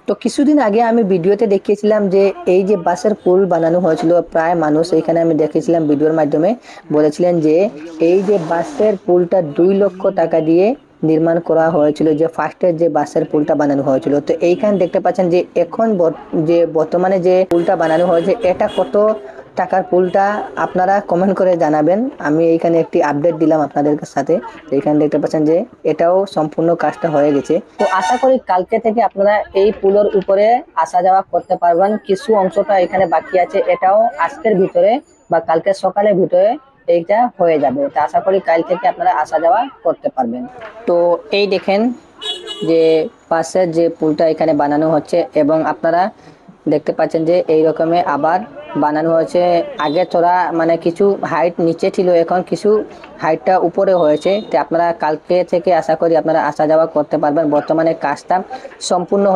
তো কিছুদিন আগে আমি ভিডিওতে দেখিয়েছিলাম যে এই যে বাঁশের পুল বানানো হয়েছিল, প্রায় মানুষ এখানে আমি দেখেছিলাম ভিডিওর মাধ্যমে বলেছিলেন যে এই যে বাঁশের পুলটা 2 লক্ষ টাকা দিয়ে নির্মাণ করা হয়েছিল, যে ফার্স্টের যে বাঁশের পুলটা বানানো হয়েছিল। তো এইখানে দেখতে পাচ্ছেন যে এখন যে বর্তমানে যে পুলটা বানানো হয়েছে এটা কত টাকার পুলটা আপনারা কমেন্ট করে জানাবেন। আমি এইখানে একটি আপডেট দিলাম আপনাদের সাথে। তো এখানে দেখতে পাচ্ছেন যে এটাও সম্পূর্ণ কাজটা হয়ে গেছে। তো আশা করি কালকে থেকে আপনারা এই পুলের উপরে আসা যাওয়া করতে পারবেন। কিছু অংশটা এখানে বাকি আছে, এটাও আজকের ভিতরে বা কালকে সকালের ভিতরে এইটা হয়ে যাবে। তো আশা করি কাল থেকে আপনারা আসা যাওয়া করতে পারবেন। তো এই দেখেন যে পাশের যে পুলটা এখানে বানানো হচ্ছে, এবং আপনারা দেখতে পাচ্ছেন যে এই রকমের আবার বানানো হয়েছে। আগে তোরা মানে কিছু হাইট নিচে ছিল, এখন কিছু হাইটটা উপরে হয়েছে। তো আপনারা কালকে থেকে আশা করি আপনারা আসা যাওয়া করতে পারবেন। বর্তমানে কাজটা সম্পূর্ণ হয়ে